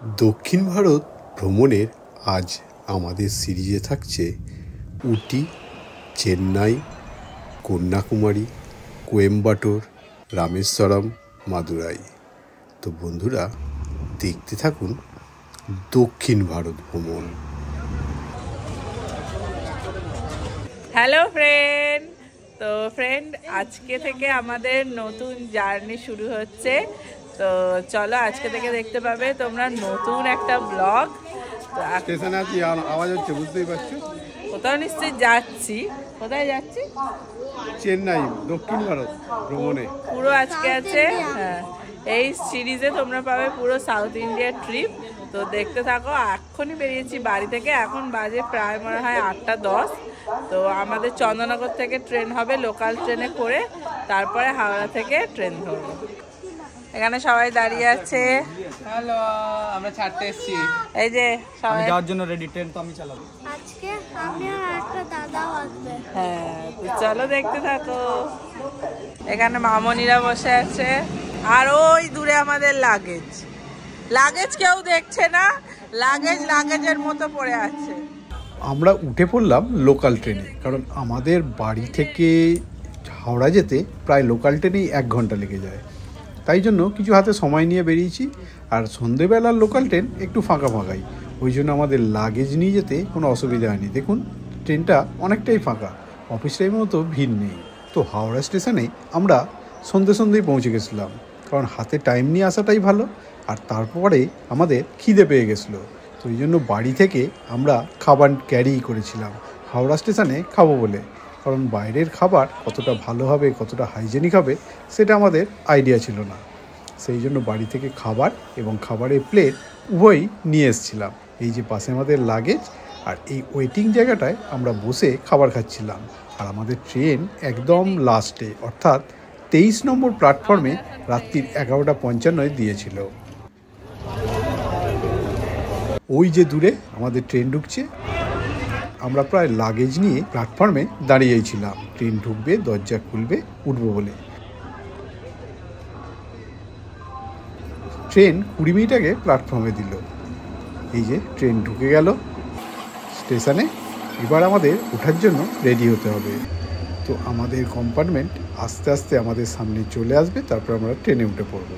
দক্ষিণ ভারত ভ্রমণের আজ আমাদের সিরিজে থাকছে উটি, চেন্নাই, কন্যাকুমারী, কোয়েম্বাটোর, রামেশ্বরম, মাদুরাই। তো বন্ধুরা, দেখতে থাকুন দক্ষিণ ভারত ভ্রমণ। হ্যালো ফ্রেন্ড, তো ফ্রেন্ড আজকে থেকে আমাদের নতুন জার্নি শুরু হচ্ছে। তো চলো, আজকে থেকে দেখতে পাবে তোমরা নতুন একটা ব্লগ। তো স্টেশনে আছি, আওয়াজ হচ্ছে, বুঝতেই পারছো। কোথাও নিশ্চয়ই যাচ্ছি। কোথায় যাচ্ছি? চেন্নাই, দক্ষিণ ভারত ভ্রমণে। পুরো আজকে আছে, হ্যাঁ, এই সিরিজে তোমরা পাবে পুরো সাউথ ইন্ডিয়ার ট্রিপ। তো দেখতে থাকো। এক্ষুনি বেরিয়েছি বাড়ি থেকে, এখন বাজে প্রায় মনে হয় 8:10। তো আমাদের চন্দননগর থেকে ট্রেন হবে, লোকাল ট্রেনে করে, তারপরে হাওড়া থেকে ট্রেন ধরবো। এখানে সবাই দাঁড়িয়ে আছে। হ্যালো, আমরা ছাড়তে এসেছি। এই যে সবাই যাওয়ার জন্য রেডি, ট্রেন তো আমি চালাবো আজকে। আমি আর একটা দাদাও আসবে। হ্যাঁ, তো চলো দেখতে থাকো। এখানে মামনিরা বসে আছে, আর ওই দূরে আমাদের লাগেজ কেউ দেখছে না, লাগেজের মতো পড়ে আছে। আমরা উঠে পড়লাম লোকাল ট্রেনে, কারণ আমাদের বাড়ি থেকে হাওড়া যেতে প্রায় লোকাল ট্রেনেই 1 ঘন্টা লেগে যায়। তাই জন্য কিছু হাতে সময় নিয়ে বেরিয়েছি। আর সন্ধেবেলার লোকাল ট্রেন একটু ফাঁকাই, ওই জন্য আমাদের লাগেজ নিয়ে যেতে কোনো অসুবিধা হয়নি। দেখুন, ট্রেনটা অনেকটাই ফাঁকা, অফিস টাইমের মতো ভিড় নেই। তো হাওড়া স্টেশনে আমরা সন্ধেই পৌঁছে গেছিলাম, কারণ হাতে টাইম নিয়ে আসাটাই ভালো। আর তারপরে আমাদের খিদে পেয়ে গেছিলো, তো এই জন্য বাড়ি থেকে আমরা খাবার ক্যারি করেছিলাম হাওড়া স্টেশনে খাবো বলে। কারণ বাইরের খাবার কতটা ভালো হবে, কতটা হাইজেনিক হবে, সেটা আমাদের আইডিয়া ছিল না। সেই জন্য বাড়ি থেকে খাবার এবং খাবারের প্লেট উভয়ই নিয়ে এসেছিলাম। এই যে পাশে আমাদের লাগেজ, আর এই ওয়েটিং জায়গাটায় আমরা বসে খাবার খাচ্ছিলাম। আর আমাদের ট্রেন একদম লাস্টে, অর্থাৎ 23 নম্বর প্ল্যাটফর্মে রাত্রির 11:55 দিয়েছিল। ওই যে দূরে আমাদের ট্রেন ঢুকছে। আমরা প্রায় লাগেজ নিয়ে প্ল্যাটফর্মে দাঁড়িয়েই ছিলাম, ট্রেন ঢুকবে, দরজা খুলবে, উঠবো বলে। ট্রেন 20 মিনিট আগে প্ল্যাটফর্মে দিল। এই যে ট্রেন ঢুকে গেল স্টেশনে। এবার আমাদের ওঠার জন্য রেডি হতে হবে। তো আমাদের কম্পার্টমেন্ট আস্তে আস্তে আমাদের সামনে চলে আসবে, তারপর আমরা ট্রেনে উঠে পড়ব।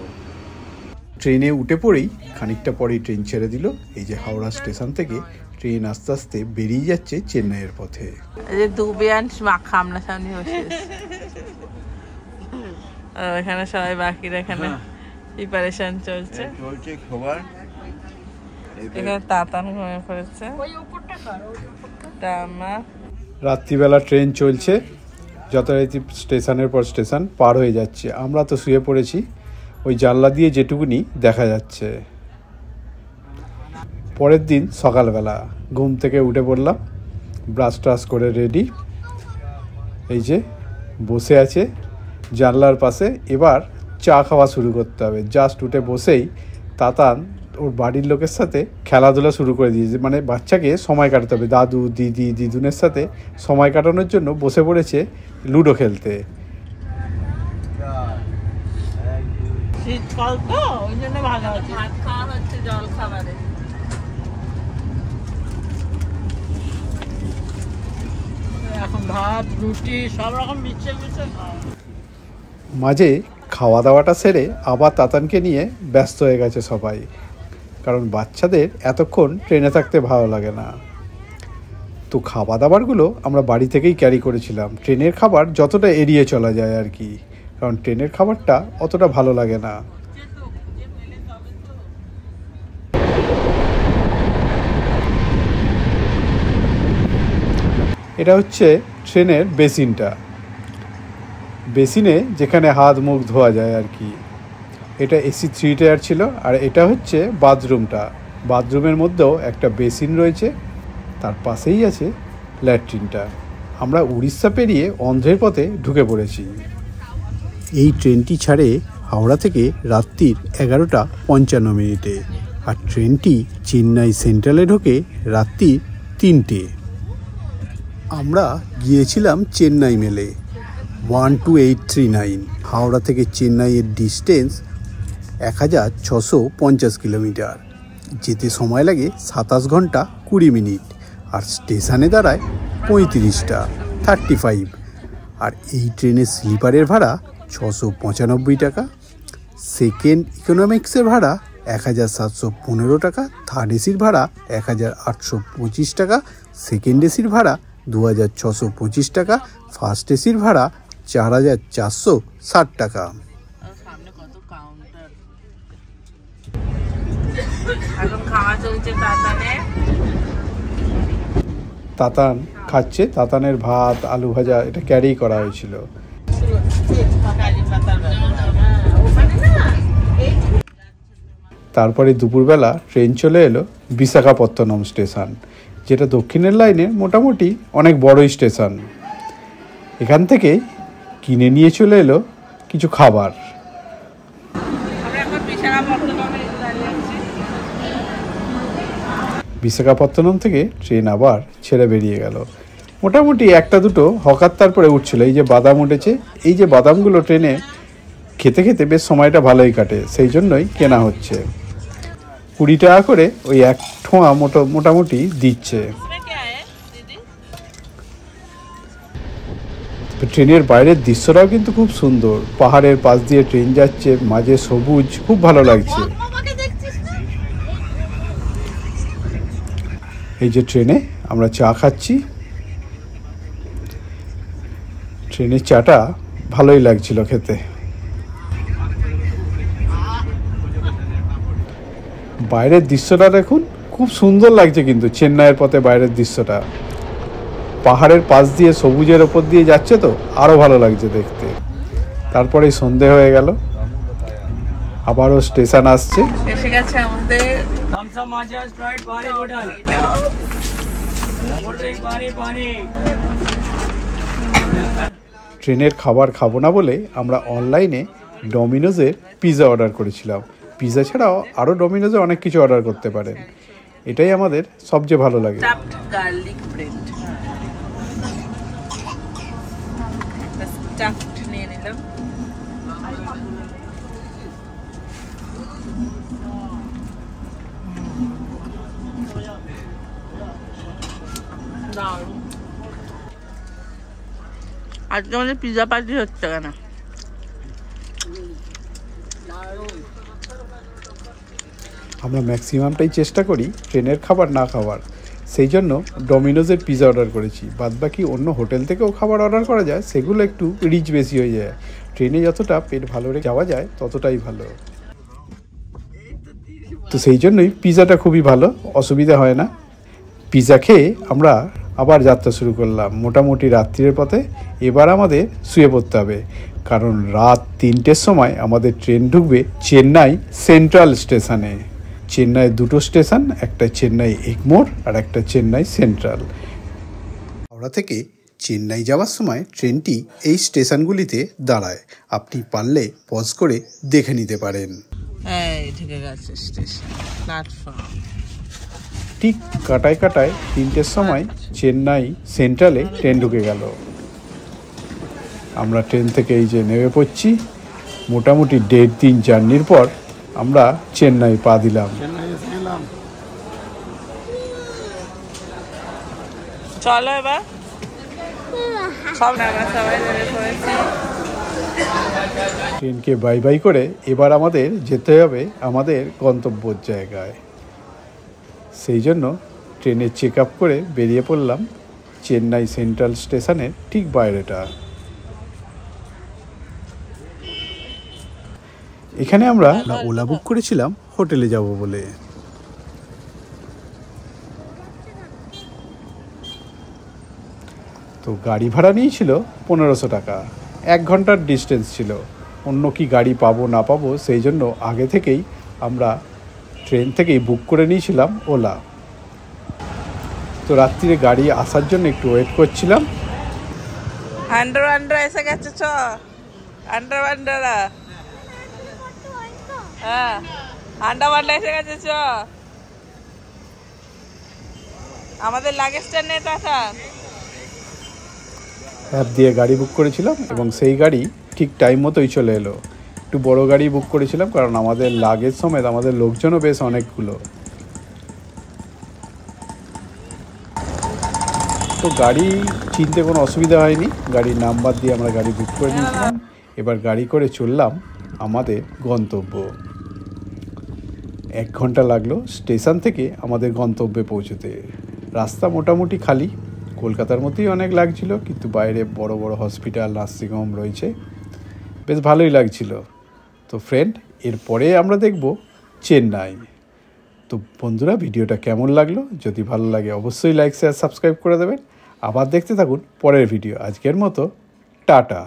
ট্রেনে উঠে পড়েই খানিকটা পরেই ট্রেন ছেড়ে দিল। এই যে হাওড়া স্টেশন থেকে ট্রেন আস্তে আস্তে বেরিয়ে যাচ্ছে চেন্নাইয়ের পথে। এই যে দুবিয়ান সামনাসামনি বসে এখানে সবাই বাকিরা এখানে প্রিপারেশন চলছে। এখানে তাতান ঘুমিয়ে পড়েছে। রাত্রিবেলা ট্রেন চলছে, যথারীতি স্টেশনের পর স্টেশন পার হয়ে যাচ্ছে। আমরা তো শুয়ে পড়েছি, ওই জানলা দিয়ে যেটুকুনি দেখা যাচ্ছে। পরের দিন সকালবেলা ঘুম থেকে উঠে পড়লাম, ব্রাশ করে রেডি। এই যে বসে আছে জানলার পাশে। এবার চা খাওয়া শুরু করতে হবে। জাস্ট উঠে বসেই তাতান ওর বাড়ির লোকের সাথে খেলাধুলা শুরু করে দিয়েছে, মানে বাচ্চাকে সময় কাটাতে হবে। দাদু, দিদি, দিদুনের সাথে সময় কাটানোর জন্য বসে পড়েছে লুডো খেলতে। শীতকাল তো, ওই জন্য ভালো হচ্ছে, ভাত খাওয়া হচ্ছে, জল খাবারে। এখন ভাত, রুটি সব রকম মিশে মাঝে খাওয়া দাওয়াটা সেরে আবার তাতানকে নিয়ে ব্যস্ত হয়ে গেছে সবাই, কারণ বাচ্চাদের এতক্ষণ ট্রেনে থাকতে ভালো লাগে না। তো খাবার দাবারগুলো আমরা বাড়ি থেকেই ক্যারি করেছিলাম। ট্রেনের খাবার যতটা এড়িয়ে চলা যায় আর কি, কারণ ট্রেনের খাবারটা অতটা ভালো লাগে না। এটা হচ্ছে ট্রেনের বেসিনে যেখানে হাত মুখ ধোয়া যায় আর কি। এটা AC 3 টায়ার ছিল। আর এটা হচ্ছে বাথরুমের মধ্যেও একটা বেসিন রয়েছে, তার পাশেই আছে ল্যাট্রিনটা। আমরা উড়িষ্যা পেরিয়ে অন্ধ্রের পথে ঢুকে পড়েছি। এই ট্রেনটি ছাড়ে হাওড়া থেকে রাত্রির 11:55 আর ট্রেনটি চেন্নাই সেন্ট্রালে ঢোকে রাত্রি 3টে। আমরা গিয়েছিলাম চেন্নাই মেলে 12839। হাওড়া থেকে চেন্নাইয়ের ডিস্টেন্স 1650 কিলোমিটার। যেতে সময় লাগে 27 ঘন্টা 20 মিনিট, আর স্টেশনে দাঁড়ায় 35টা 35। আর এই ট্রেনের স্লিপারের ভাড়া 695 টাকা, সেকেন্ড ইকোনমিক্সের ভাড়া 1715 টাকা, থার্ড এসির ভাড়া 1825 টাকা, সেকেন্ড এসির ভাড়া 2625 টাকা, ফার্স্ট এসির ভাড়া 4460 টাকা। সামনে কত কাউন্টার। এখন খাওয়া চলছে তাতানে। তাতান খাচ্ছে, তাতানের ভাত আলু ভাজা এটা ক্যারি করা হয়েছিল। তারপরে দুপুরবেলা ট্রেন চলে এলো বিশাখাপত্তনম স্টেশন, যেটা দক্ষিণের লাইনে মোটামুটি অনেক বড়ই স্টেশন। এখান থেকে কিনে নিয়ে চলে এলো কিছু খাবার। বিশাখাপত্তনম থেকে ট্রেন আবার ছেড়ে বেরিয়ে গেল। মোটামুটি একটা দুটো হকার তারপরে উঠছিল। এই যে বাদাম উঠেছে, এই যে বাদামগুলো ট্রেনে খেতে খেতে বেশ সময়টা ভালোই কাটে, সেই জন্যই কেনা হচ্ছে। 20 টাকা করে ওই এক ঠোঁয়া মোটামুটি দিচ্ছে। ট্রেনের বাইরের দৃশ্যটাও কিন্তু খুব সুন্দর, পাহাড়ের পাশ দিয়ে ট্রেন যাচ্ছে, মাঝে সবুজ, খুব ভালো লাগছে। এই যে ট্রেনে আমরা চা খাচ্ছি, ট্রেনের চাটা ভালোই লাগছিল খেতে। বাইরের দৃশ্যটা দেখুন, খুব সুন্দর লাগছে কিন্তু চেন্নাইয়ের পথে বাইরের দৃশ্যটা। পাহাড়ের পাশ দিয়ে সবুজের ওপর দিয়ে যাচ্ছে তো আরও ভালো লাগছে দেখতে। তারপরে সন্ধে হয়ে গেল, আবারও স্টেশন আসছে। এসে গেছে আমাদের ট্রেনের খাবার খাবো না বলে আমরা অনলাইনে ডমিনোজের পিৎজা অর্ডার করেছিলাম। পিৎজা ছাড়াও আরও ডমিনোজে অনেক কিছু অর্ডার করতে পারেন, এটাই আমাদের সবচেয়ে ভালো লাগে। স্টাফড গার্লিক ব্রেড স্টাফড নিয়ে নিলাম। আজকে আমাদের পিৎজা পার্টি হচ্ছে কেন? আমরা ম্যাক্সিমামটাই চেষ্টা করি ট্রেনের খাবার না খাওয়ার, সেই জন্য ডমিনোজের পিৎজা অর্ডার করেছি। বাদবাকি অন্য হোটেল থেকেও খাবার অর্ডার করা যায়, সেগুলো একটু রিচ বেশি হয়ে যায়। ট্রেনে যতটা পেট ভালো রেখে যাওয়া যায় ততটাই ভালো, তো সেই জন্যই পিৎজাটা খুবই ভালো, অসুবিধা হয় না। পিৎজা খেয়ে আমরা আবার যাত্রা শুরু করলাম মোটামুটি রাত্রির পথে। এবার আমাদের শুয়ে পড়তে হবে, কারণ রাত 3টের সময় আমাদের ট্রেন ঢুকবে চেন্নাই সেন্ট্রাল স্টেশনে। চেন্নাই দুটো স্টেশন, একটা চেন্নাই এগমোর আর একটা চেন্নাই সেন্ট্রাল। হাওড়া থেকে চেন্নাই যাওয়ার সময় ট্রেনটি এই স্টেশনগুলিতে দাঁড়ায়, আপনি পারলে পজ করে দেখে নিতে পারেন। এই ঢুকে গেছে স্টেশন প্ল্যাটফর্ম। ঠিক কাটায় 3টের সময় চেন্নাই সেন্ট্রালে ট্রেন ঢুকে গেল। আমরা ট্রেন থেকে এই যে নেমে পড়ছি, মোটামুটি 1.5 দিন জার্নির পর আমরা চেন্নাই পা দিলাম। চলো এবার সব আমরা সবাই বেরিয়ে পড়েছি। ট্রেনকে বাই বাই করে এবার আমাদের যেতে হবে আমাদের গন্তব্যের জায়গায়। সেই জন্য ট্রেনের চেক আপ করে বেরিয়ে পড়লাম চেন্নাই সেন্ট্রাল স্টেশনের ঠিক বাইরেটা। এখানে আমরা ওলা বুক করেছিলাম হোটেলে যাব বলে। তো গাড়ি ভাড়া নিয়েছিল 1500 টাকা, 1 ঘন্টার ডিস্টেন্স ছিল। অন্য কি গাড়ি পাবো না পাবো সেই জন্য আগে থেকেই আমরা ট্রেন থেকেই বুক করে নিয়েছিলাম ওলা। তো রাত্রিরে গাড়ি আসার জন্য একটু ওয়েট করছিলাম। আন্ডার এসে গেছে, চ আন্ডার হ্যাঁ আন্ডার এসে গেছে, চ আমাদের লাগেজটা নে টাকা। অ্যাপ দিয়ে গাড়ি বুক করেছিলাম এবং সেই গাড়ি ঠিক টাইম মতোই চলে এলো। একটু বড় গাড়ি বুক করেছিলাম কারণ আমাদের লাগেজ সমেত আমাদের লোকজনও বেশ অনেকগুলো। তো গাড়ি চিনতে কোনো অসুবিধা হয়নি, গাড়ির নাম্বার দিয়ে আমরা গাড়ি বুক করে নিয়েছিলাম। এবার গাড়ি করে চললাম আমাদের গন্তব্য। 1 ঘন্টা লাগলো স্টেশন থেকে আমাদের গন্তব্যে পৌঁছতে। রাস্তা মোটামুটি খালি, কলকাতার মতোই অনেক লাগছিল, কিন্তু বাইরে বড় বড় হসপিটাল, নার্সিংহোম রয়েছে, বেশ ভালোই লাগছিল। তো ফ্রেন্ড, এরপরে আমরা দেখব চেন্নাই। তো বন্ধুরা, ভিডিওটা কেমন লাগলো? যদি ভালো লাগে অবশ্যই লাইক, শেয়ার, সাবস্ক্রাইব করে দেবেন। আবার দেখতে থাকুন পরের ভিডিও। আজকের মতো টাটা।